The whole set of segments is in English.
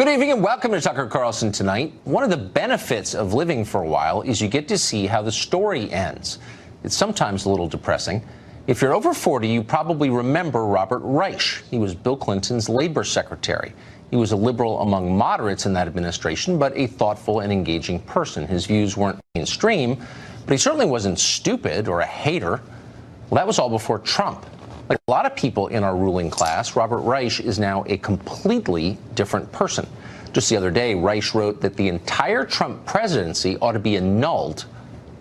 Good evening and welcome to Tucker Carlson Tonight. One of the benefits of living for a while is you get to see how the story ends. It's sometimes a little depressing. If you're over 40, you probably remember Robert Reich. He was Bill Clinton's labor secretary. He was a liberal among moderates in that administration, but a thoughtful and engaging person. His views weren't mainstream, but he certainly wasn't stupid or a hater. Well, that was all before Trump. Like a lot of people in our ruling class, Robert Reich is now a completely different person. Just the other day, Reich wrote that the entire Trump presidency ought to be annulled,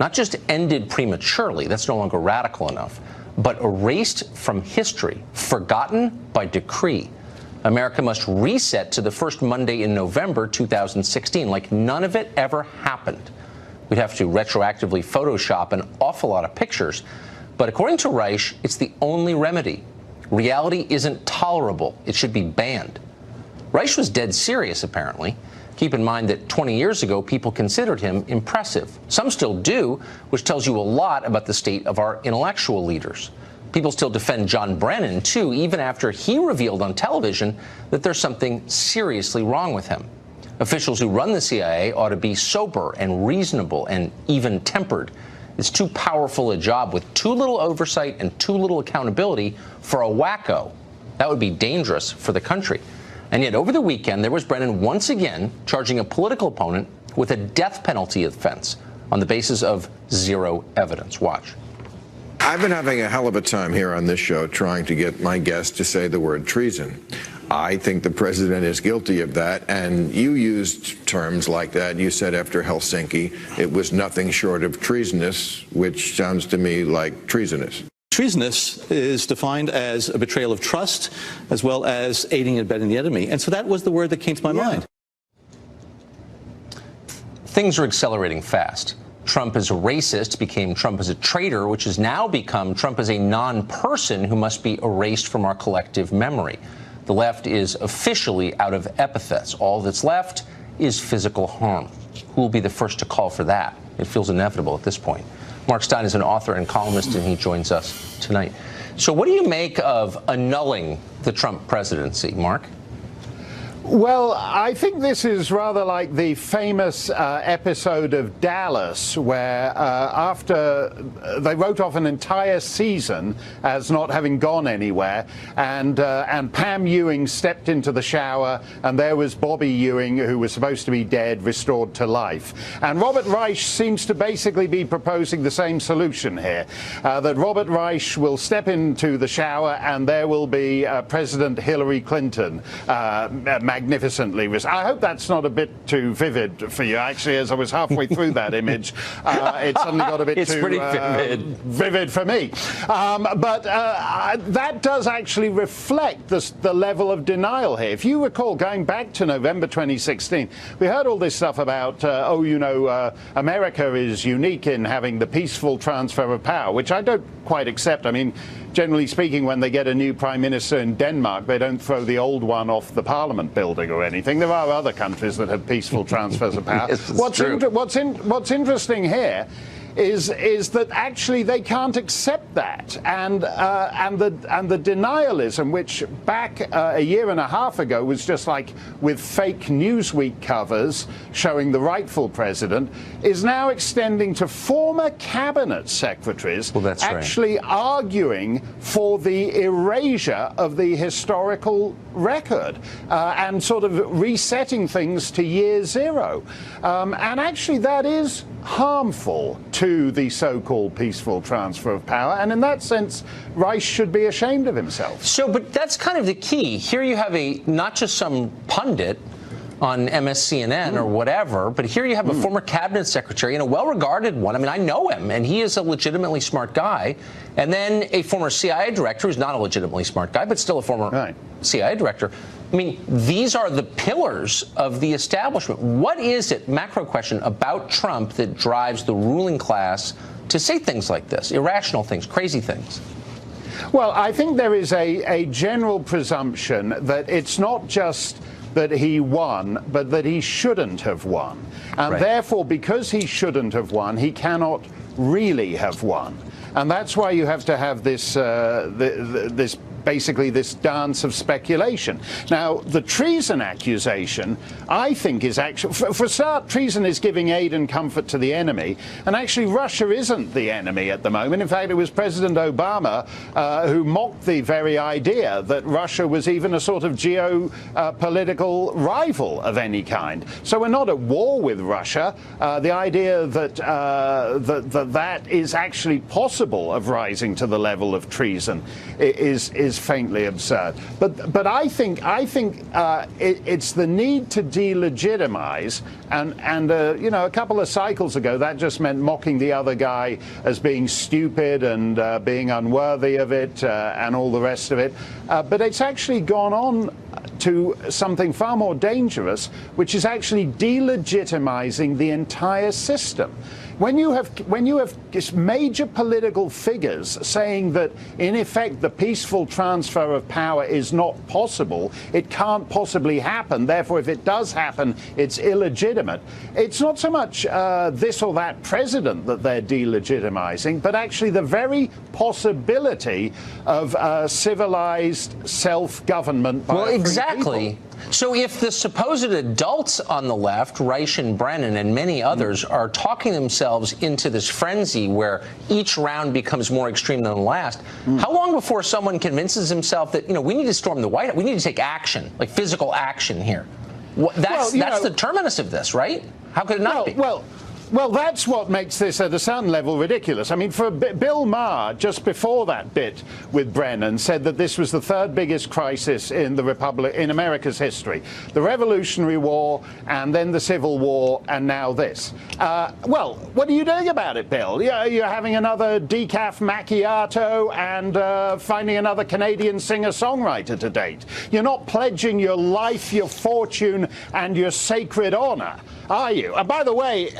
not just ended prematurely, that's no longer radical enough, but erased from history, forgotten by decree. America must reset to the first Monday in November 2016, like none of it ever happened. We'd have to retroactively Photoshop an awful lot of pictures. But according to Reich, it's the only remedy. Reality isn't tolerable. It should be banned. Reich was dead serious, apparently. Keep in mind that 20 years ago, people considered him impressive. Some still do, which tells you a lot about the state of our intellectual leaders. People still defend John Brennan, too, even after he revealed on television that there's something seriously wrong with him. Officials who run the CIA ought to be sober and reasonable and even-tempered. It's too powerful a job with too little oversight and too little accountability for a wacko. That would be dangerous for the country. And yet over the weekend, there was Brennan once again charging a political opponent with a death penalty offense on the basis of zero evidence. Watch. I've been having a hell of a time here on this show trying to get my guests to say the word treason. I think the president is guilty of that, and you used terms like that. You said after Helsinki it was nothing short of treasonous, which sounds to me like treasonous. Treasonous is defined as a betrayal of trust as well as aiding and abetting the enemy. And so that was the word that came to my mind. Things are accelerating fast. Trump as a racist became Trump as a traitor, which has now become Trump as a non-person who must be erased from our collective memory. The left is officially out of epithets. All that's left is physical harm. Who will be the first to call for that? It feels inevitable at this point. Mark Stein is an author and columnist, and he joins us tonight. So what do you make of annulling the Trump presidency, Mark? Well, I think this is rather like the famous episode of Dallas, where after they wrote off an entire season as not having gone anywhere, and Pam Ewing stepped into the shower, and there was Bobby Ewing, who was supposed to be dead, restored to life. And Robert Reich seems to basically be proposing the same solution here, that Robert Reich will step into the shower, and there will be President Hillary Clinton magnificently. I hope that's not a bit too vivid for you. Actually, as I was halfway through that image, it suddenly got a bit too vivid for me. But that does actually reflect the level of denial here. If you recall, going back to November 2016, we heard all this stuff about, America is unique in having the peaceful transfer of power, which I don't quite accept. I mean, generally speaking, when they get a new prime minister in Denmark, they don't throw the old one off the parliament building or anything. There are other countries that have peaceful transfers of power. Yes, what's interesting here is that actually they can't accept that, and the denialism, which back a year and a half ago was just like with fake Newsweek covers showing the rightful president, is now extending to former cabinet secretaries actually arguing for the erasure of the historical record and sort of resetting things to year zero. And actually that is harmful to the so-called peaceful transfer of power, and in that sense Reich should be ashamed of himself. So, but that's kind of the key. Here you have not just some pundit on MSCNN or whatever, but here you have a former cabinet secretary and a well-regarded one. I mean, I know him, and he is a legitimately smart guy. And then a former CIA director who's not a legitimately smart guy, but still a former CIA director. I mean, these are the pillars of the establishment. What is it, macro question, about Trump that drives the ruling class to say things like this, irrational things, crazy things? Well, I think there is a general presumption that it's not just that he won, but that he shouldn't have won. And therefore, because he shouldn't have won, he cannot really have won. And that's why you have to have this, basically this dance of speculation. Now, the treason accusation, I think, is actually, for a start, treason is giving aid and comfort to the enemy, and actually Russia isn't the enemy at the moment. In fact, it was President Obama who mocked the very idea that Russia was even a sort of geopolitical rival of any kind. So we're not at war with Russia. The idea that that is actually possible of rising to the level of treason is faintly absurd. But I think it's the need to delegitimize, and you know, a couple of cycles ago that just meant mocking the other guy as being stupid and being unworthy of it and all the rest of it. But it's actually gone on to something far more dangerous, which is actually delegitimizing the entire system. When you have major political figures saying that, in effect, the peaceful transfer of power is not possible, it can't possibly happen, therefore, if it does happen, it's illegitimate, it's not so much this or that president that they're delegitimizing, but actually the very possibility of civilized self-government by free exactly. people. So if the supposed adults on the left, Reich and Brennan and many others, are talking themselves into this frenzy where each round becomes more extreme than the last, how long before someone convinces himself that, you know, we need to storm the White House, we need to take action, like physical action here? That's the terminus of this, right? How could it not be? Well, that's what makes this at a certain level ridiculous. I mean, for Bill Maher, just before that bit with Brennan, said that this was the third biggest crisis in in America's history. The Revolutionary War, and then the Civil War, and now this. Well, what are you doing about it, Bill? You're having another decaf macchiato and finding another Canadian singer-songwriter to date. You're not pledging your life, your fortune, and your sacred honor, are you? And by the way,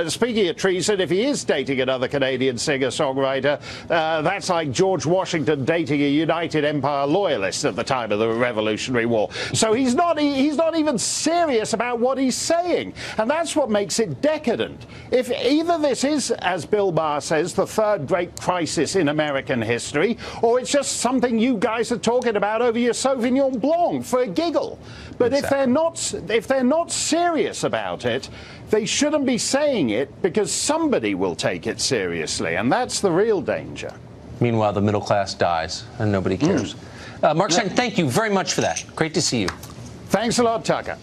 speaking of treason, if he is dating another Canadian singer-songwriter, that's like George Washington dating a United Empire loyalist at the time of the Revolutionary War. So he's not even serious about what he's saying, and that's what makes it decadent. If either this is, as Bill Maher says, the third great crisis in American history, or it's just something you guys are talking about over your Sauvignon Blanc for a giggle. But exactly. if they're not serious about it, they shouldn't be saying it, because somebody will take it seriously, and that's the real danger. Meanwhile, the middle class dies, and nobody cares. Mark Stein, thank you very much for that. Great to see you. Thanks a lot, Tucker.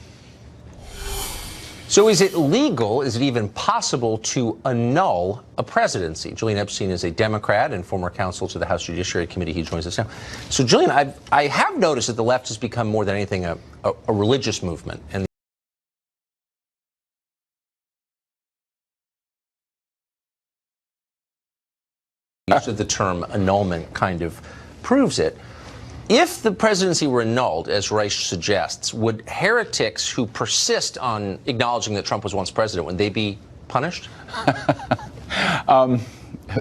So is it legal, is it even possible to annul a presidency? Julian Epstein is a Democrat and former counsel to the House Judiciary Committee. He joins us now. So, Julian, I have noticed that the left has become more than anything a religious movement. And the use of the term annulment kind of proves it. If the presidency were annulled, as Reich suggests, would heretics who persist on acknowledging that Trump was once president, would they be punished?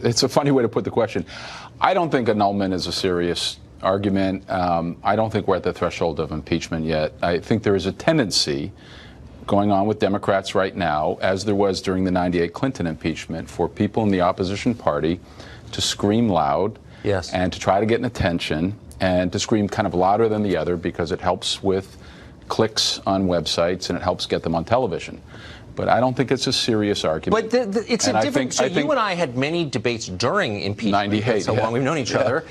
It's a funny way to put the question. I don't think annulment is a serious argument. I don't think we're at the threshold of impeachment yet. I think there is a tendency going on with Democrats right now, as there was during the '98 Clinton impeachment, for people in the opposition party to scream loud and to try to get an attention, and to scream kind of louder than the other, because it helps with clicks on websites and it helps get them on television. But I don't think it's a serious argument. But it's a different. So you and I had many debates during impeachment. '98, so long we've known each other.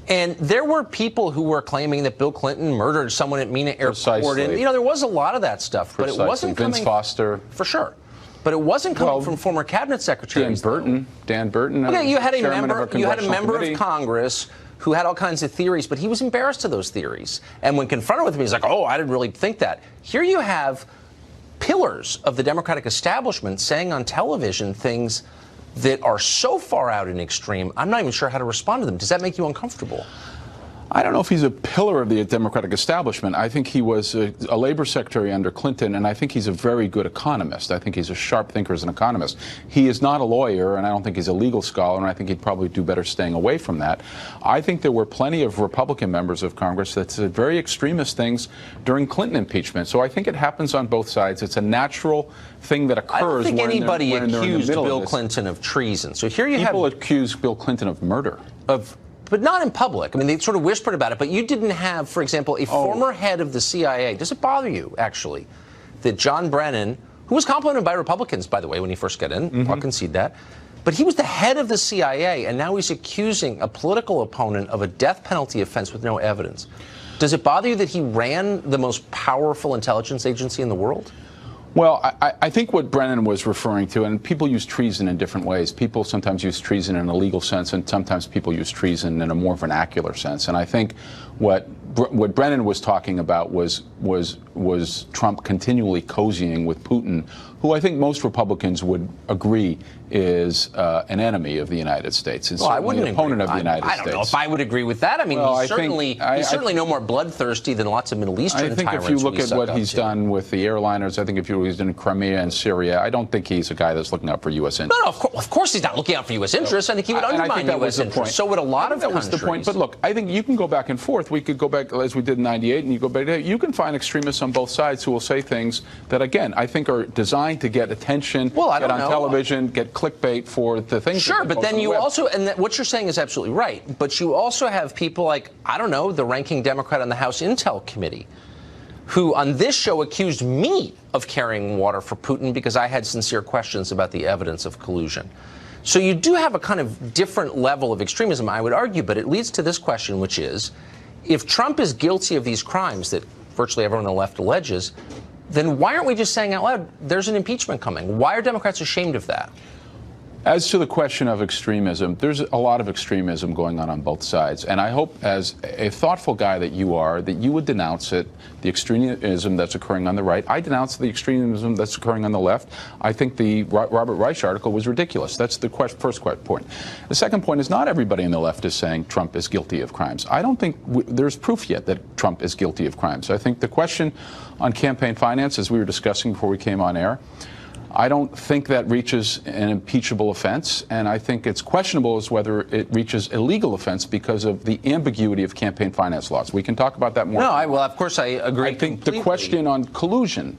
And there were people who were claiming that Bill Clinton murdered someone at Mena Airport. And, you know, there was a lot of that stuff. But it wasn't coming. Vince Foster. For sure. But it wasn't coming from former cabinet secretaries. Dan Burton. Okay, you had a member of Congress who had all kinds of theories, but he was embarrassed of those theories. And when confronted with them, he's like, oh, I didn't really think that. Here you have pillars of the Democratic establishment saying on television things that are so far out and extreme, I'm not even sure how to respond to them. Does that make you uncomfortable? I don't know if he's a pillar of the Democratic establishment. I think he was a labor secretary under Clinton, and I think he's a very good economist. I think he's a sharp thinker as an economist. He is not a lawyer, and I don't think he's a legal scholar, and I think he'd probably do better staying away from that. I think there were plenty of Republican members of Congress that said very extremist things during Clinton impeachment. So I think it happens on both sides. It's a natural thing that occurs. I don't think anybody accused Bill of Clinton of treason. So here you People have accuse Bill Clinton of murder. But not in public. I mean, they sort of whispered about it. But you didn't have, for example, a former head of the CIA. Does it bother you, actually, that John Brennan, who was complimented by Republicans, by the way, when he first got in, I'll concede that, but he was the head of the CIA, and now he's accusing a political opponent of a death penalty offense with no evidence. Does it bother you that he ran the most powerful intelligence agency in the world? Well, I think what Brennan was referring to, and people use treason in different ways. People sometimes use treason in a legal sense, and sometimes people use treason in a more vernacular sense. And I think what Brennan was talking about was Trump continually cozying with Putin, who I think most Republicans would agree is an enemy of the United States. Well, I wouldn't an opponent of the United States. I don't know if I would agree with that. I mean, he's certainly no more bloodthirsty than lots of Middle Eastern tyrants. I think if you look at what he's done with the airliners, I think if you look at what he's done in Crimea and Syria, I don't think he's a guy that's looking out for U.S. interests. No, of course he's not looking out for U.S. interests. I think he would undermine U.S. interests. So would a lot of countries. That was the point. But look, I think you can go back and forth. We could go back, as we did in '98, and you go back. You can find extremists on both sides who will say things that, again, I think are designed to get attention, get on television, get clickbait for the things. Sure, but then you also, and what you're saying is absolutely right, but you also have people like, I don't know, the ranking Democrat on the House Intel Committee, who on this show accused me of carrying water for Putin because I had sincere questions about the evidence of collusion. So you do have a kind of different level of extremism, I would argue, but it leads to this question, which is, if Trump is guilty of these crimes that virtually everyone on the left alleges, then why aren't we just saying out loud, there's an impeachment coming? Why are Democrats ashamed of that? As to the question of extremism, there's a lot of extremism going on both sides. And I hope, as a thoughtful guy that you are, that you would denounce it, the extremism that's occurring on the right. I denounce the extremism that's occurring on the left. I think the Robert Reich article was ridiculous. That's the first point. The second point is not everybody on the left is saying Trump is guilty of crimes. I don't think there's proof yet that Trump is guilty of crimes. I think the question on campaign finance, as we were discussing before we came on air, I don't think that reaches an impeachable offense, and I think it's questionable as whether it reaches a legal offense because of the ambiguity of campaign finance laws. We can talk about that more. No, of course I agree. I think completely. The question on collusion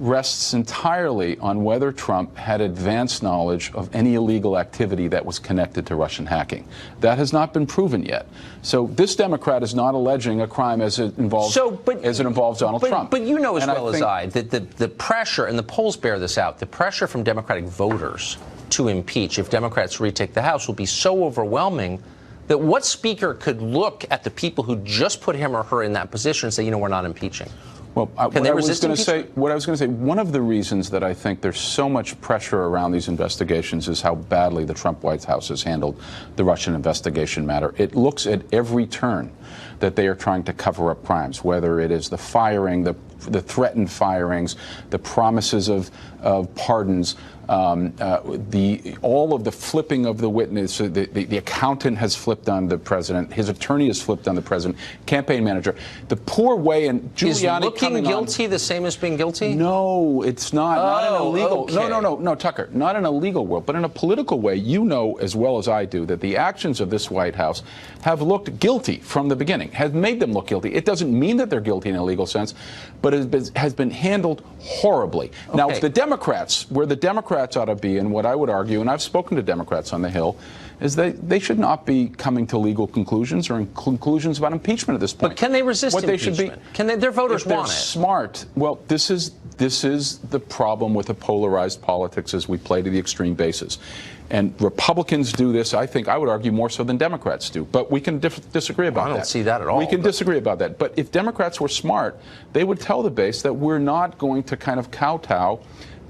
rests entirely on whether Trump had advanced knowledge of any illegal activity that was connected to Russian hacking. That has not been proven yet. So this Democrat is not alleging a crime as it involves Donald Trump. But you know as well as I that the pressure, and the polls bear this out, the pressure from Democratic voters to impeach if Democrats retake the House will be so overwhelming that what speaker could look at the people who just put him or her in that position and say, we're not impeaching? Well, what I was going to say, one of the reasons that I think there's so much pressure around these investigations is how badly the Trump White House has handled the Russian investigation matter. It looks at every turn that they are trying to cover up crimes, whether it is the firing, the threatened firings, the promises of pardons, all of the flipping of the witness. The accountant has flipped on the president. His attorney has flipped on the president. Campaign manager. The poor way, and Giuliani is looking guilty the same as being guilty? No, it's not. Not in a legal. Okay. No, Tucker. Not in a legal world, but in a political way. You know as well as I do that the actions of this White House have looked guilty from the beginning. Has made them look guilty. It doesn't mean that they're guilty in a legal sense, but it has been handled horribly. Okay. Now, if the Democrats, where the Democrats ought to be, and what I would argue, and I've spoken to Democrats on the Hill, is they should not be coming to legal conclusions or conclusions about impeachment at this point. But can they resist what impeachment? They should be, their voters if they're want it? Smart. Well, this is the problem with the polarized politics as we play to the extreme bases. And Republicans do this, I would argue, more so than Democrats do. But we can disagree about that. I don't see that at all. We can disagree about that. But if Democrats were smart, they would tell the base that we're not going to kind of kowtow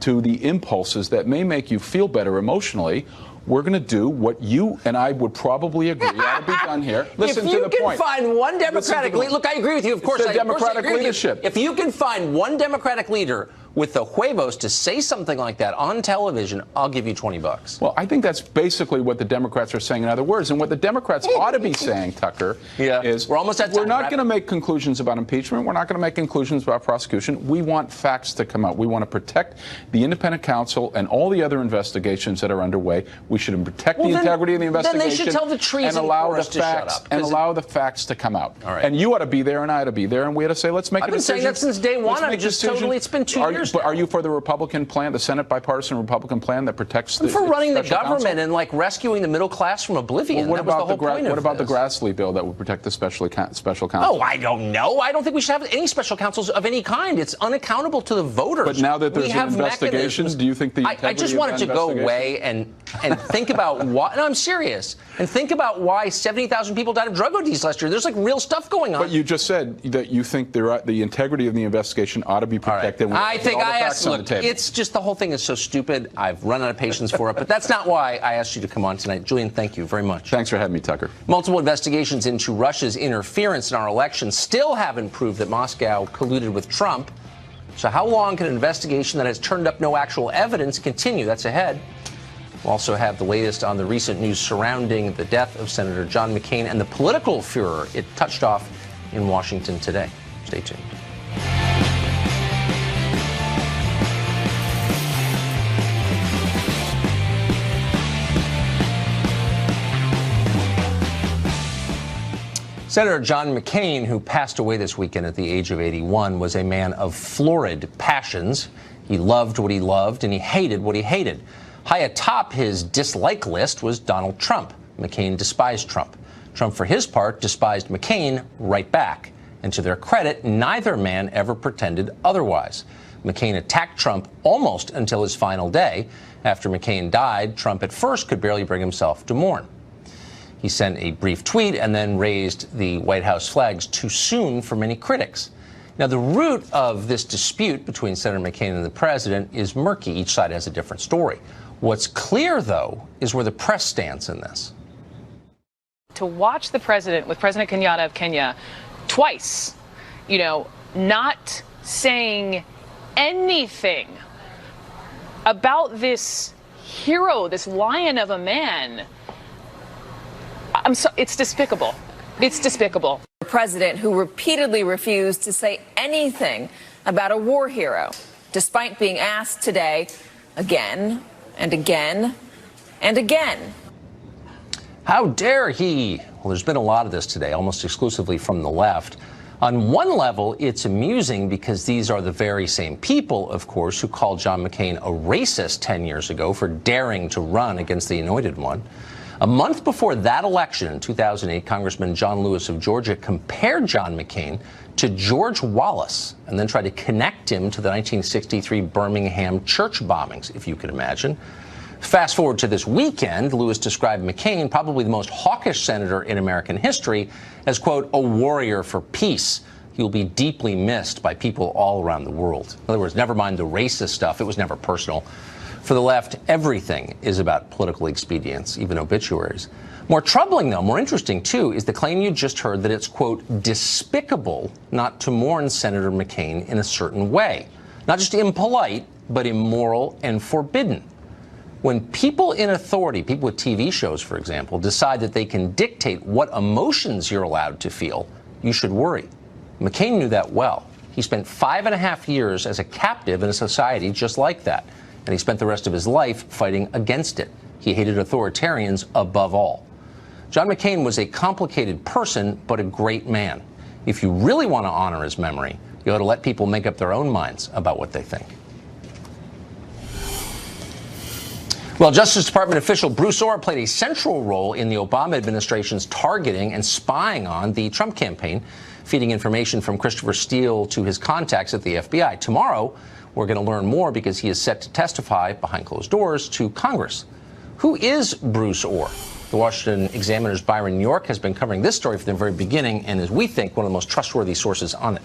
to the impulses that may make you feel better emotionally. We're going to do what you and I would probably agree ought to be done here. Listen to the point. If you can find one Democratic leader, look, I agree with you. Of course, Democratic leadership. If you can find one Democratic leader with the huevos to say something like that on television, I'll give you $20. Well, I think that's basically what the Democrats are saying in other words. And what the Democrats ought to be saying, Tucker, is we're almost at time. We're not going to make conclusions about impeachment. We're not going to make conclusions about prosecution. We want facts to come out. We want to protect the independent counsel and all the other investigations that are underway. We should protect the integrity of the investigation. Then they should tell the treason and allow chorus the to shut facts up, and allow the facts to come out. All right. And you ought to be there, and I ought to be there, and we ought to say, let's make a decision. I've been saying that since day one. I'm just totally. It's been 2 years. But are you for the Republican plan, the Senate bipartisan Republican plan that protects the? I'm for running the government counsel? and like rescuing the middle class from oblivion. Well, that was the whole point what of about this. the Grassley bill that would protect the special counsel? Oh, I don't know. I don't think we should have any special counsels of any kind. It's unaccountable to the voters. But now that there's an investigation, mechanisms. Do you think the I just want it to go away and think about why. No, I'm serious. And think about why 70,000 people died of drug ODs last year. There's like real stuff going on. But you just said that you think the integrity of the investigation ought to be protected. Right. I think I asked. Look, it's just the whole thing is so stupid. I've run out of patience for it. But that's not why I asked you to come on tonight. Julian, thank you very much. Thanks for having me, Tucker. Multiple investigations into Russia's interference in our election still haven't proved that Moscow colluded with Trump. So how long can an investigation that has turned up no actual evidence continue? That's ahead. We'll also have the latest on the recent news surrounding the death of Senator John McCain and the political furor it touched off in Washington today. Stay tuned. Senator John McCain, who passed away this weekend at the age of 81, was a man of florid passions. He loved what he loved and he hated what he hated. High atop his dislike list was Donald Trump. McCain despised Trump. Trump, for his part, despised McCain right back. And to their credit, neither man ever pretended otherwise. McCain attacked Trump almost until his final day. After McCain died, Trump at first could barely bring himself to mourn. He sent a brief tweet and then raised the White House flags too soon for many critics. Now, the root of this dispute between Senator McCain and the president is murky. Each side has a different story. What's clear, though, is where the press stands in this. To watch the president with President Kenyatta of Kenya twice, not saying anything about this hero, this lion of a man. It's despicable. It's despicable. The president who repeatedly refused to say anything about a war hero, despite being asked today again and again and again. How dare he? Well, there's been a lot of this today, almost exclusively from the left. On one level, it's amusing because these are the very same people, of course, who called John McCain a racist 10 years ago for daring to run against the anointed one. A month before that election in 2008, Congressman John Lewis of Georgia compared John McCain to George Wallace and then tried to connect him to the 1963 Birmingham church bombings, if you can imagine. Fast forward to this weekend, Lewis described McCain, probably the most hawkish senator in American history, as, quote, a warrior for peace. He will be deeply missed by people all around the world. In other words, never mind the racist stuff. It was never personal. For the left, everything is about political expedience, even obituaries. More troubling, though, more interesting, too, is the claim you just heard that it's, quote, despicable not to mourn Senator McCain in a certain way. Not just impolite, but immoral and forbidden. When people in authority, people with TV shows, for example, decide that they can dictate what emotions you're allowed to feel, you should worry. McCain knew that well. He spent 5.5 years as a captive in a society just like that. And he spent the rest of his life fighting against it. He hated authoritarians above all. John McCain was a complicated person, but a great man. If you really want to honor his memory, you ought to let people make up their own minds about what they think. Well, Justice Department official Bruce Orr played a central role in the Obama administration's targeting and spying on the Trump campaign, feeding information from Christopher Steele to his contacts at the FBI. Tomorrow, we're going to learn more because he is set to testify behind closed doors to Congress. Who is Bruce Orr? The Washington Examiner's Byron York has been covering this story from the very beginning and is, we think, one of the most trustworthy sources on it.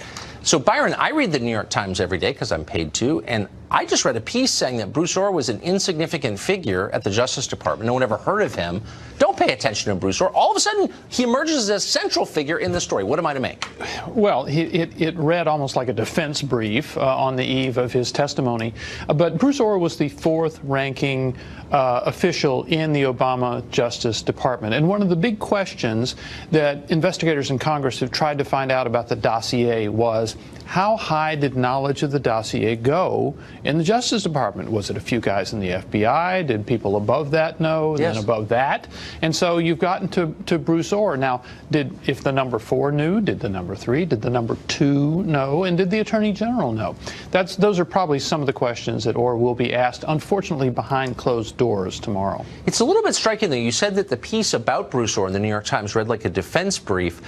So, Byron, I read the New York Times every day because I'm paid to, and I just read a piece saying that Bruce Orr was an insignificant figure at the Justice Department. No one ever heard of him. Don't pay attention to Bruce Orr. All of a sudden, he emerges as a central figure in the story. What am I to make? Well, it read almost like a defense brief on the eve of his testimony. But Bruce Orr was the fourth-ranking official in the Obama Justice Department. And one of the big questions that investigators in Congress have tried to find out about the dossier was, how high did knowledge of the dossier go in the Justice Department? Was it a few guys in the FBI? Did people above that know? Yes. Then above that? And so you've gotten to Bruce Orr. Now, if the number 4 knew, did the number 3, did the number 2 know, and did the Attorney General know? Those are probably some of the questions that Orr will be asked, unfortunately, behind closed doors tomorrow. It's a little bit striking, though. You said that the piece about Bruce Orr in the New York Times read like a defense brief.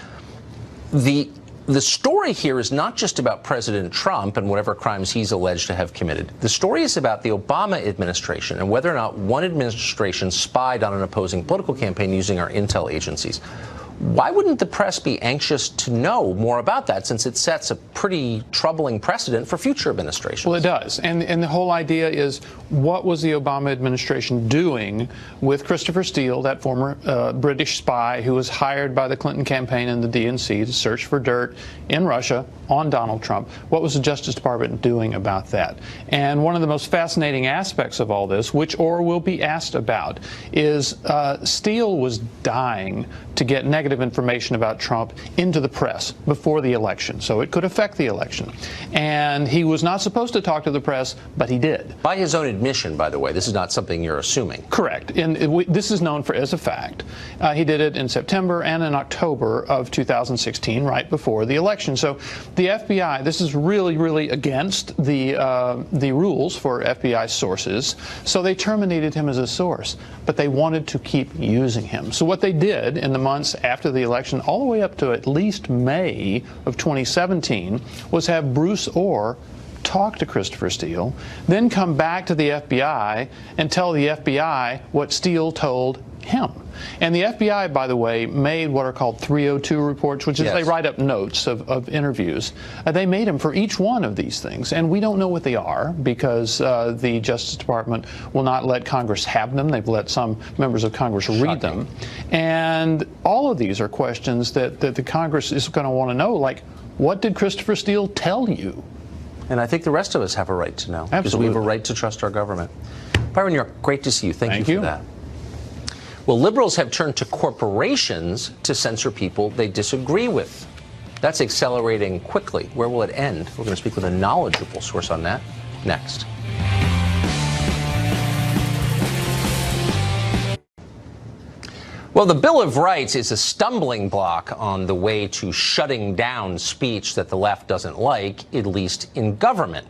The story here is not just about President Trump and whatever crimes he's alleged to have committed. The story is about the Obama administration and whether or not one administration spied on an opposing political campaign using our intel agencies. Why wouldn't the press be anxious to know more about that, since it sets a pretty troubling precedent for future administrations? Well, it does. And the whole idea is, what was the Obama administration doing with Christopher Steele, that former British spy who was hired by the Clinton campaign and the DNC to search for dirt in Russia on Donald Trump? What was the Justice Department doing about that? And one of the most fascinating aspects of all this, which Orr will be asked about, is Steele was dying to get negative information about Trump into the press before the election, so it could affect the election. And he was not supposed to talk to the press, but he did. By his own admission, by the way. This is not something you're assuming. Correct. And this is known as a fact. He did it in September and in October of 2016, right before the election. So the FBI, this is really, really against the rules for FBI sources, so they terminated him as a source. But they wanted to keep using him. So what they did in the months after the election, all the way up to at least May of 2017, was have Bruce Orr talk to Christopher Steele, then come back to the FBI and tell the FBI what Steele told him. And the FBI, by the way, made what are called 302 reports, which is they write up notes of interviews. They made them for each one of these things, and we don't know what they are because the Justice Department will not let Congress have them. They've let some members of Congress read them. And all of these are questions that the Congress is going to want to know, like, what did Christopher Steele tell you? And I think the rest of us have a right to know. Absolutely. Because we have a right to trust our government. Byron York, great to see you. Thank you for that. Well, liberals have turned to corporations to censor people they disagree with. That's accelerating quickly. Where will it end? We're going to speak with a knowledgeable source on that next. Well, the Bill of Rights is a stumbling block on the way to shutting down speech that the left doesn't like, at least in government.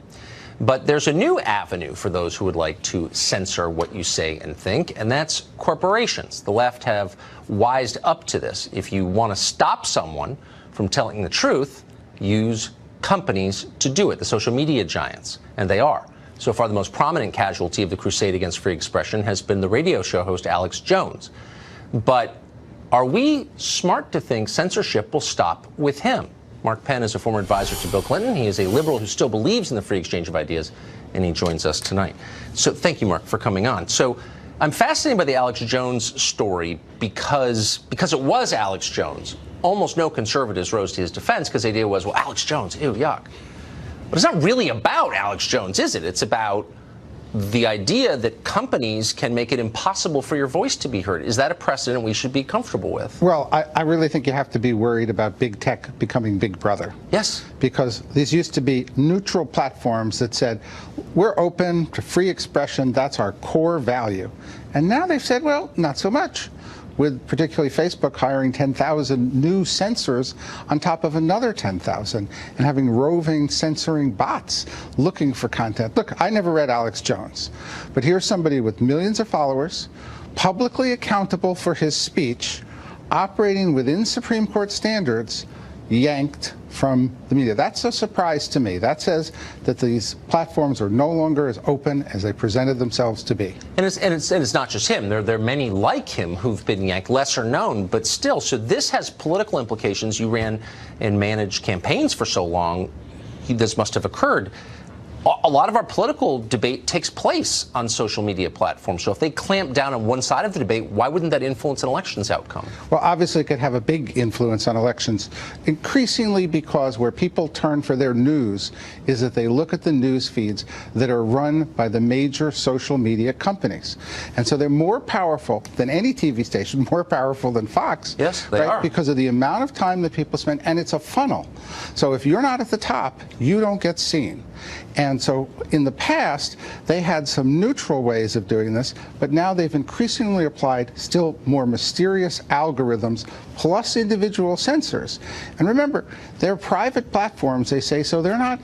But there's a new avenue for those who would like to censor what you say and think, and that's corporations. The left have wised up to this. If you want to stop someone from telling the truth, use companies to do it, the social media giants, and they are. So far, the most prominent casualty of the crusade against free expression has been the radio show host Alex Jones. But are we smart to think censorship will stop with him? Mark Penn is a former advisor to Bill Clinton. He is a liberal who still believes in the free exchange of ideas, and he joins us tonight. So thank you, Mark, for coming on. So I'm fascinated by the Alex Jones story because it was Alex Jones. Almost no conservatives rose to his defense because the idea was, well, Alex Jones, ew, yuck. But it's not really about Alex Jones, is it? It's about the idea that companies can make it impossible for your voice to be heard. Is that a precedent we should be comfortable with? Well, I really think you have to be worried about big tech becoming Big Brother. Yes. Because these used to be neutral platforms that said, we're open to free expression, that's our core value. And now they've said, well, not so much, with particularly Facebook hiring 10,000 new censors on top of another 10,000 and having roving censoring bots looking for content. Look, I never read Alex Jones, but here's somebody with millions of followers, publicly accountable for his speech, operating within Supreme Court standards, yanked from the media. That's a surprise to me. That says that these platforms are no longer as open as they presented themselves to be. And it's not just him. There are many like him who've been yanked, lesser known, but still. So this has political implications. You ran and managed campaigns for so long. this must have occurred. A lot of our political debate takes place on social media platforms. So if they clamp down on one side of the debate, why wouldn't that influence an election's outcome? Well, obviously it could have a big influence on elections, increasingly because where people turn for their news is that they look at the news feeds that are run by the major social media companies. And so they're more powerful than any TV station, more powerful than Fox. Yes, they are. Because of the amount of time that people spend, and it's a funnel. So if you're not at the top, you don't get seen. And so in the past, they had some neutral ways of doing this, but now they've increasingly applied still more mysterious algorithms plus individual censors. And remember, they're private platforms, they say, so they're not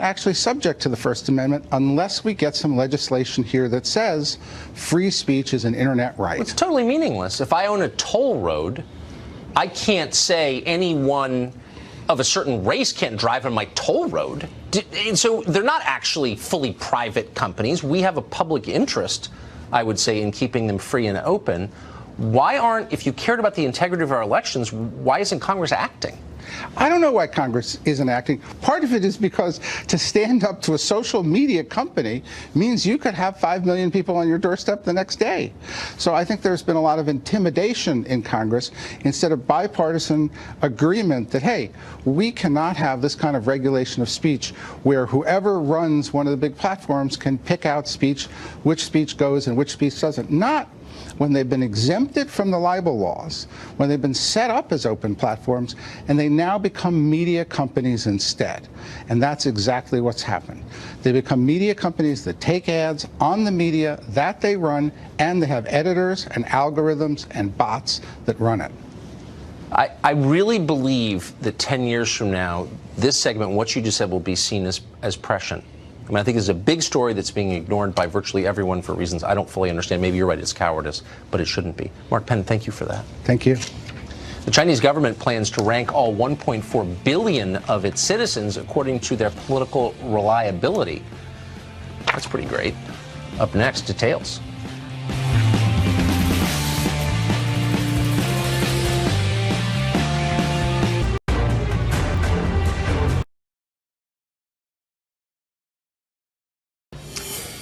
actually subject to the First Amendment unless we get some legislation here that says free speech is an internet right. It's totally meaningless. If I own a toll road, I can't say anyone of a certain race can't drive on my toll road. And so they're not actually fully private companies. We have a public interest, I would say, in keeping them free and open. Why aren't, if you cared about the integrity of our elections, why isn't Congress acting? I don't know why Congress isn't acting. Part of it is because to stand up to a social media company means you could have 5 million people on your doorstep the next day. So I think there's been a lot of intimidation in Congress instead of bipartisan agreement that, hey, we cannot have this kind of regulation of speech where whoever runs one of the big platforms can pick out speech, which speech goes and which speech doesn't. Not when they've been exempted from the libel laws, when they've been set up as open platforms, and they now become media companies instead. And that's exactly what's happened. They become media companies that take ads on the media that they run, and they have editors and algorithms and bots that run it. I really believe that 10 years from now, this segment, what you just said, will be seen as prescient. I mean, I think it's a big story that's being ignored by virtually everyone for reasons I don't fully understand. Maybe you're right, it's cowardice, but it shouldn't be. Mark Penn, thank you for that. Thank you. The Chinese government plans to rank all 1.4 billion of its citizens according to their political reliability. That's pretty great. Up next, details.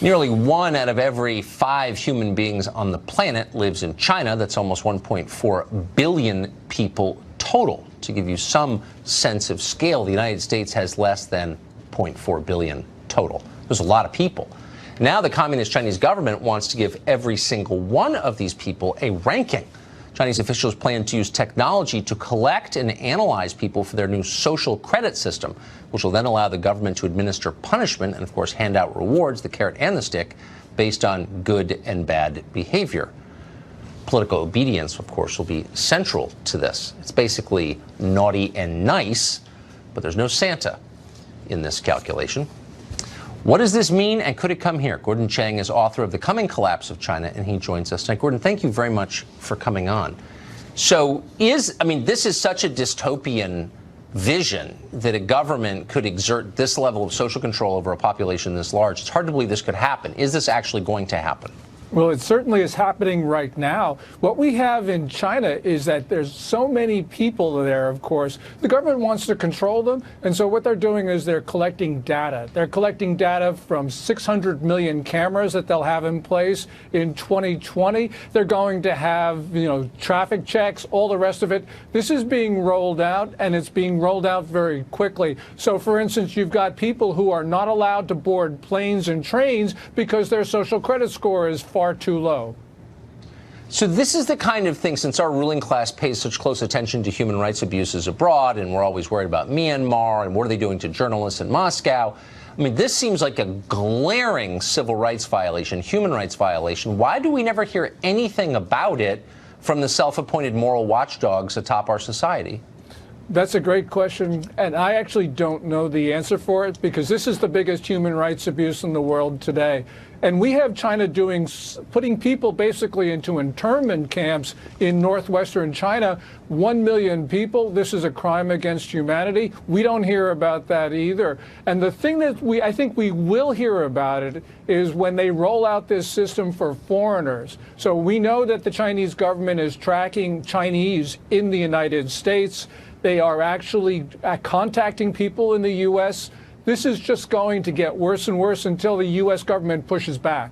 Nearly 1 out of every 5 human beings on the planet lives in China. That's almost 1.4 billion people total. To give you some sense of scale, the United States has less than 0.4 billion total. There's a lot of people. Now the Communist Chinese government wants to give every single one of these people a ranking. Chinese officials plan to use technology to collect and analyze people for their new social credit system, which will then allow the government to administer punishment and, of course, hand out rewards, the carrot and the stick, based on good and bad behavior. Political obedience, of course, will be central to this. It's basically naughty and nice, but there's no Santa in this calculation. What does this mean, and could it come here? Gordon Chang is author of The Coming Collapse of China, and he joins us tonight. Gordon, thank you very much for coming on. So this is such a dystopian vision that a government could exert this level of social control over a population this large. It's hard to believe this could happen. Is this actually going to happen? Well, it certainly is happening right now. What we have in China is that there's so many people there, of course. The government wants to control them, and so what they're doing is they're collecting data. They're collecting data from 600 million cameras that they'll have in place in 2020. They're going to have, traffic checks, all the rest of it. This is being rolled out, and it's being rolled out very quickly. So, for instance, you've got people who are not allowed to board planes and trains because their social credit score is far too low. So this is the kind of thing, since our ruling class pays such close attention to human rights abuses abroad, and we're always worried about Myanmar and what are they doing to journalists in Moscow. I mean, this seems like a glaring civil rights violation, human rights violation. Why do we never hear anything about it from the self-appointed moral watchdogs atop our society? That's a great question, and I actually don't know the answer for it because this is the biggest human rights abuse in the world today. And we have China putting people basically into internment camps in northwestern China. 1 million people. This is a crime against humanity. We don't hear about that either. And the thing that I think we will hear about it is when they roll out this system for foreigners. So we know that the Chinese government is tracking Chinese in the United States. They are actually contacting people in the U.S. This is just going to get worse and worse until the U.S. government pushes back.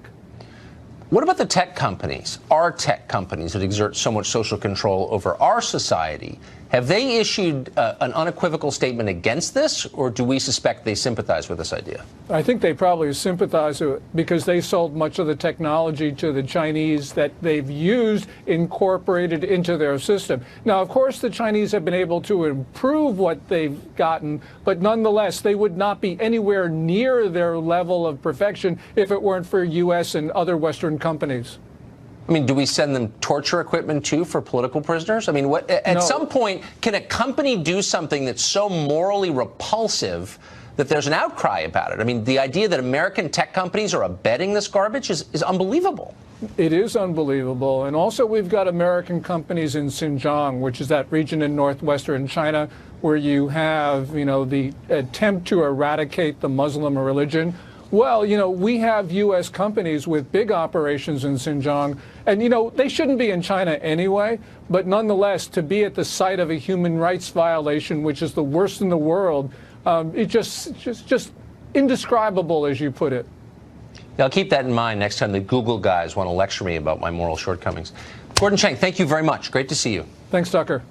What about the tech companies, our tech companies that exert so much social control over our society? Have they issued an unequivocal statement against this, or do we suspect they sympathize with this idea? I think they probably sympathize with it because they sold much of the technology to the Chinese that they've used, incorporated into their system. Now, of course, the Chinese have been able to improve what they've gotten, but nonetheless, they would not be anywhere near their level of perfection if it weren't for U.S. and other Western companies. I mean, do we send them torture equipment, too, for political prisoners? I mean, at some point, can a company do something that's so morally repulsive that there's an outcry about it? I mean, the idea that American tech companies are abetting this garbage is unbelievable. It is unbelievable. And also, we've got American companies in Xinjiang, which is that region in northwestern China where you have, the attempt to eradicate the Muslim religion. Well, we have U.S. companies with big operations in Xinjiang, and, they shouldn't be in China anyway, but nonetheless, to be at the site of a human rights violation, which is the worst in the world, it's just indescribable, as you put it. Yeah, I'll keep that in mind next time the Google guys want to lecture me about my moral shortcomings. Gordon Chang, thank you very much. Great to see you. Thanks, Tucker.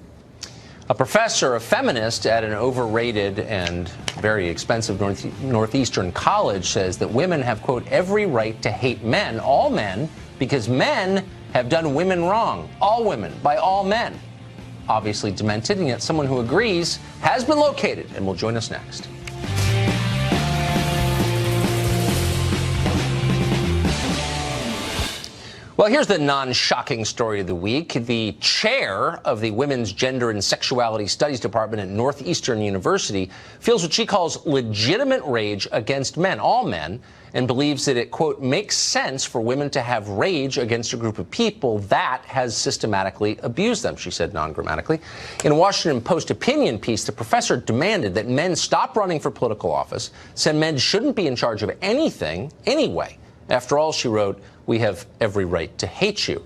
A professor, a feminist at an overrated and very expensive Northeastern college says that women have, quote, every right to hate men, all men, because men have done women wrong. All women, by all men. Obviously demented, and yet someone who agrees has been located and will join us next. Well, here's the non-shocking story of the week. The chair of the Women's Gender and Sexuality Studies Department at Northeastern University feels what she calls legitimate rage against men, all men, and believes that it, quote, makes sense for women to have rage against a group of people that has systematically abused them, she said non-grammatically. In a Washington Post opinion piece, the professor demanded that men stop running for political office, said men shouldn't be in charge of anything anyway. After all, she wrote, we have every right to hate you.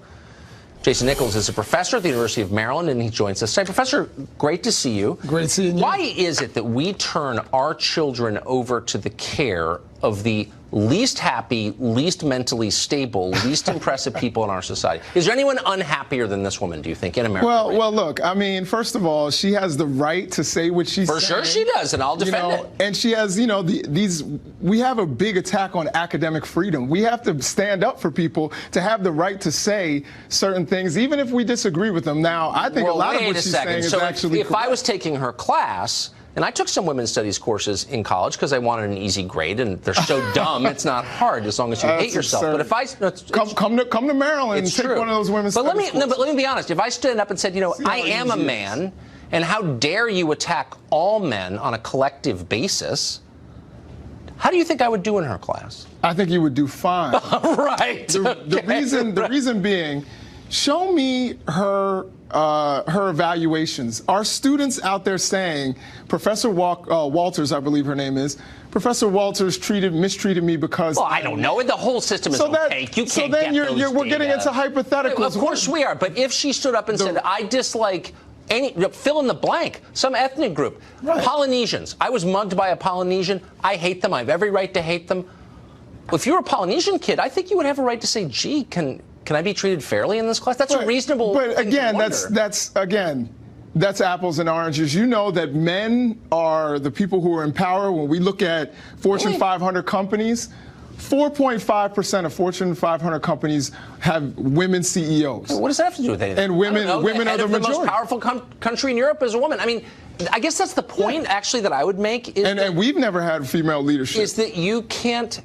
Jason Nichols is a professor at the University of Maryland, and he joins us today. Professor, great to see you. Great seeing you. Why is it that we turn our children over to the care of the least happy, least mentally stable, least impressive people in our society? Is there anyone unhappier than this woman, do you think, in America? Well, look, I mean, first of all, she has the right to say what she's saying. For sure she does, and I'll defend it. And she has, we have a big attack on academic freedom. We have to stand up for people to have the right to say certain things, even if we disagree with them. Now, I think a lot of what she's saying is actually if I was taking her class, and I took some women's studies courses in college because I wanted an easy grade, and they're so dumb, it's not hard as long as you hate yourself. Absurd. But if I come to Maryland and take one of those women's studies courses. But let me be honest. If I stood up and said, I am a man, and how dare you attack all men on a collective basis, how do you think I would do in her class? I think you would do fine. Right. The reason being, show me her evaluations. Are students out there saying, Professor Walters, I believe her name is, Professor Walters mistreated me because... Well, I don't know. The whole system is opaque. You can't get those data. We're getting into hypotheticals. Of course we are. But if she stood up and said, I dislike fill in the blank, some ethnic group, right. Polynesians. I was mugged by a Polynesian. I hate them. I have every right to hate them. If you're a Polynesian kid, I think you would have a right to say, gee, can I be treated fairly in this class? That's a reasonable But thing again, to wonder. that's apples and oranges. You know that men are the people who are in power. When we look at Fortune 500 companies, 4.5% of Fortune 500 companies have women CEOs. What does that have to do with anything? And women are the majority. The most powerful country in Europe is a woman. I mean, I guess that's the point, actually, that I would make. And we've never had female leadership. Is that you can't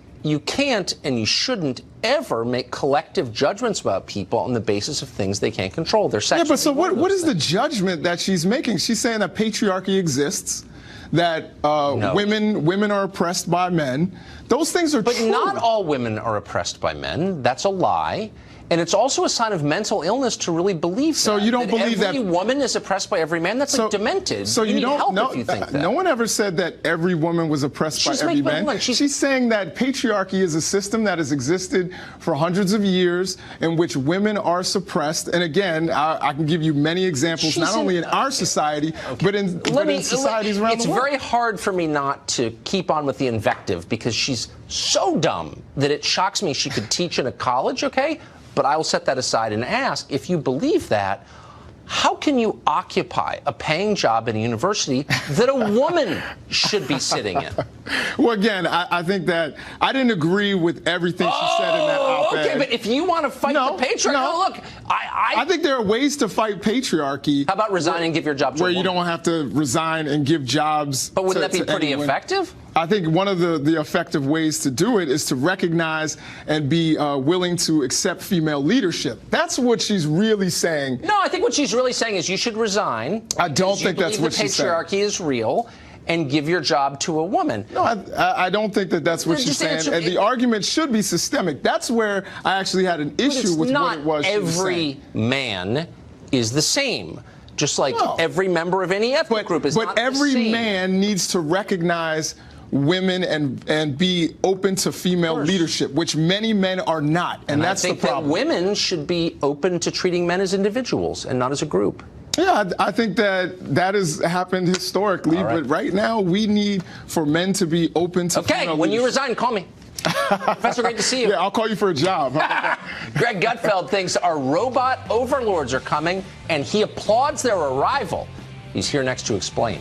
and you shouldn't ever make collective judgments about people on the basis of things they can't control. They're sexually. Yeah, but so what is the judgment that she's making? She's saying that patriarchy exists, that women are oppressed by men. Those things are true. But not all women are oppressed by men. That's a lie. And it's also a sign of mental illness to really believe So you don't believe every woman is oppressed by every man? That's like demented. So you need don't help know. if you think that. No one ever said that every woman was oppressed by every man. She's saying that patriarchy is a system that has existed for hundreds of years in which women are suppressed. And again, I can give you many examples, not only in our society, but in societies around the world. It's very hard for me not to keep on with the invective because she's so dumb that it shocks me she could teach in a college, okay? But I will set that aside and ask, if you believe that, how can you occupy a paying job at a university that a woman should be sitting in? Well, again, I think that I didn't agree with everything she said in that op-ed. Okay, but if you want to fight the patriarchy, look, I think there are ways to fight patriarchy. How about resign and give your job to a where woman? you don't have to resign and give jobs? But wouldn't that be pretty anyone. effective? I think one of the effective ways to do it is to recognize and be willing to accept female leadership. That's what she's really saying. No, I think what she's really saying is you should resign. I don't think that's what she's saying. The patriarchy is real, and give your job to a woman. No, I don't think that that's what she's saying. And the argument should be systemic. That's where I actually had an issue with what it was she was saying. Every man is the same. Just like every member of any ethnic group is not the same. But every man needs to recognize women and be open to female leadership, which many men are not, and that's the problem. I think that women should be open to treating men as individuals and not as a group. Yeah, I think that has happened historically, but right now we need for men to be open to female leadership. When you resign, call me. Professor, great to see you. Yeah, I'll call you for a job. Greg Gutfeld thinks our robot overlords are coming, and he applauds their arrival. He's here next to explain.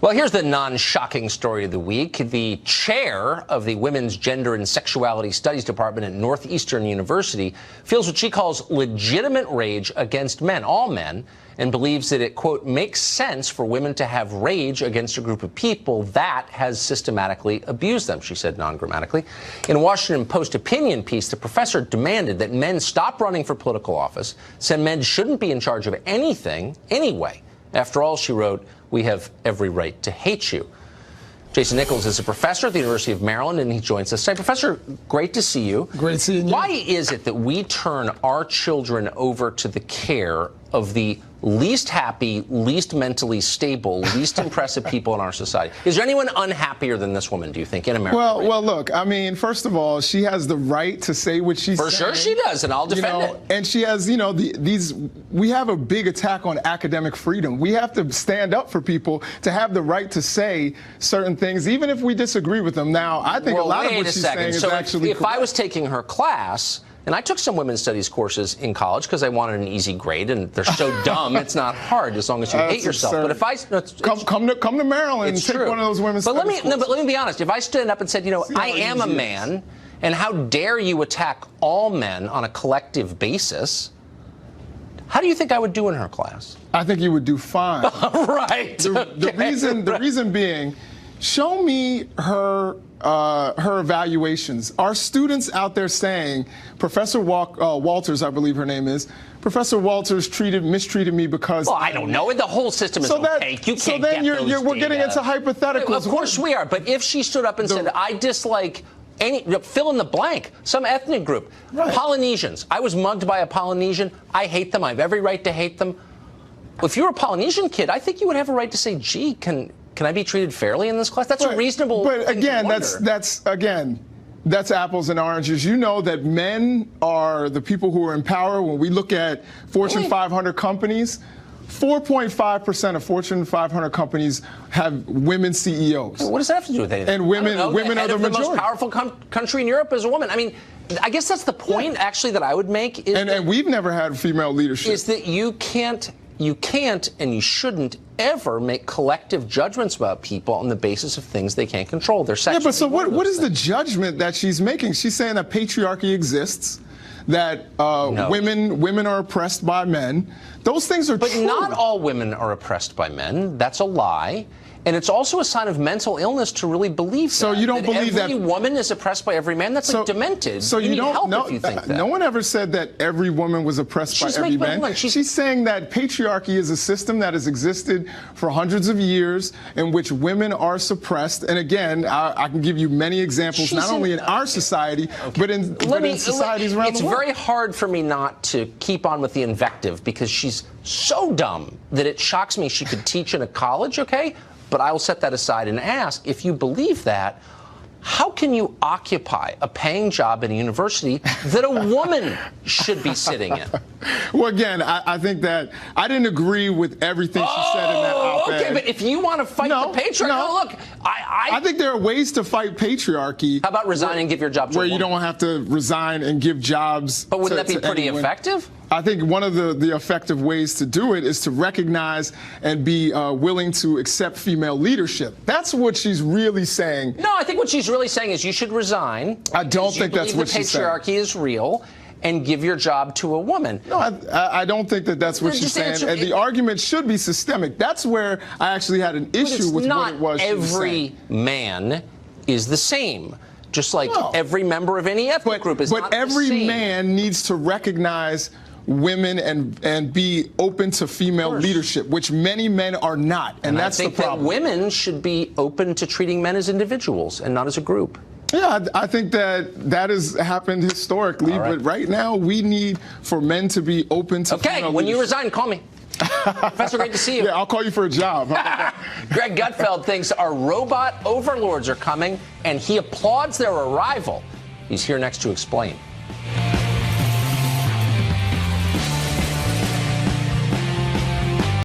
Well, here's the non-shocking story of the week. The chair of the Women's Gender and Sexuality Studies Department at Northeastern University feels what she calls legitimate rage against men, all men, and believes that it, quote, makes sense for women to have rage against a group of people that has systematically abused them, she said non-grammatically. In a Washington Post opinion piece, the professor demanded that men stop running for political office, said men shouldn't be in charge of anything anyway. After all, she wrote, we have every right to hate you. Jason Nichols is a professor at the University of Maryland, and he joins us today. Professor, great to see you. Great seeing you. Why is it that we turn our children over to the care of the least happy, least mentally stable, least impressive people in our society? Is there anyone unhappier than this woman, do you think, in America? Well, look, I mean, first of all, she has the right to say what she's saying. For sure she does, and I'll defend it. And she has, we have a big attack on academic freedom. We have to stand up for people to have the right to say certain things, even if we disagree with them. Now, I think a lot of what she's saying is actually correct. If I was taking her class, and I took some women's studies courses in college because I wanted an easy grade, and they're so dumb, it's not hard as long as you hate yourself. Absurd. But if I come to Maryland and take one of those women's studies courses. But let me be honest. If I stood up and said, I am a man, and how dare you attack all men on a collective basis, how do you think I would do in her class? I think you would do fine. Right. The reason being, show me her evaluations. Are students out there saying, Professor Walters, I believe her name is, Professor Walters mistreated me because... Well, I don't know. The whole system is opaque. You can't get those we're getting into hypotheticals. Of course we are. But if she stood up and said, I dislike fill in the blank, some ethnic group. Right. Polynesians. I was mugged by a Polynesian. I hate them. I have every right to hate them. If you're a Polynesian kid, I think you would have a right to say, gee, can I be treated fairly in this class? That's a reasonable thing But again, to that's apples and oranges. You know that men are the people who are in power. When we look at Fortune 500 companies, 4.5% of Fortune 500 companies have women CEOs. What does that have to do with anything? And women are the majority. The most powerful country in Europe is a woman. I mean, I guess that's the point, actually, that I would make. And we've never had female leadership. Is that you can't and you shouldn't ever make collective judgments about people on the basis of things they can't control. They're sexually. Yeah, but so what is the judgment that she's making? She's saying that patriarchy exists, that women are oppressed by men. Those things are But true. not all women are oppressed by men. That's a lie. And it's also a sign of mental illness to really believe So you don't believe every that woman is oppressed by every man? That's like demented. So you need don't help know. if you think that. No one ever said that every woman was oppressed by every man. She's saying that patriarchy is a system that has existed for hundreds of years in which women are suppressed. And again, I can give you many examples, not only in our society, but in societies around the world. It's very hard for me not to keep on with the invective because she's so dumb that it shocks me she could teach in a college, okay? But I will set that aside and ask, if you believe that, how can you occupy a paying job at a university that a woman should be sitting in? Well, again, I think that I didn't agree with everything she said in that op-ed. Okay, but if you want to fight the patriarchy, look, I think there are ways to fight patriarchy. How about resign and give your job to a woman? Where you don't have to resign and give jobs. But wouldn't that be pretty effective? I think one of the effective ways to do it is to recognize and be willing to accept female leadership. That's what she's really saying. No, I think what she's really saying is you should resign. I don't think that's what she's saying. The patriarchy is real, and give your job to a woman. No, I don't think that that's what she's saying. And the argument should be systemic. That's where I actually had an issue with what it was she was saying. Every man is the same. Just like every member of any ethnic group is not the same. But every man needs to recognize women and be open to female leadership, which many men are not, and that's the problem. I think that women should be open to treating men as individuals and not as a group. Yeah, I think that has happened historically, but right now we need for men to be open to female leadership. When you resign, call me. Professor, great to see you. Yeah, I'll call you for a job. Greg Gutfeld thinks our robot overlords are coming, and he applauds their arrival. He's here next to explain.